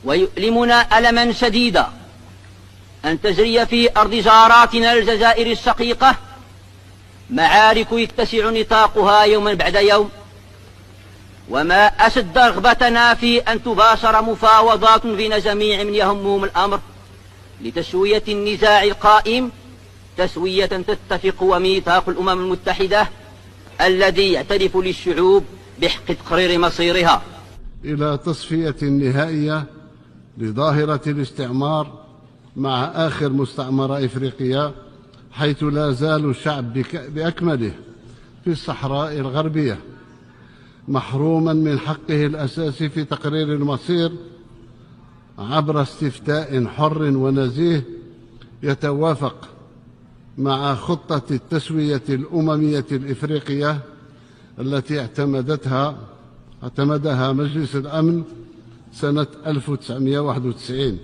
ويؤلمنا ألما شديدا أن تجري في أرض جاراتنا الجزائر الشقيقة معارك يتسع نطاقها يوما بعد يوم، وما أشد رغبتنا في أن تباشر مفاوضات بين جميع من يهمهم الأمر لتسوية النزاع القائم تسوية تتفق وميثاق الأمم المتحدة الذي يعترف للشعوب بحق تقرير مصيرها، إلى تصفية نهائية لظاهرة الاستعمار مع آخر مستعمرة إفريقية، حيث لا زال الشعب بأكمله في الصحراء الغربية محروما من حقه الأساسي في تقرير المصير عبر استفتاء حر ونزيه يتوافق مع خطة التسوية الأممية الإفريقية التي اعتمدها مجلس الأمن سنة 1991.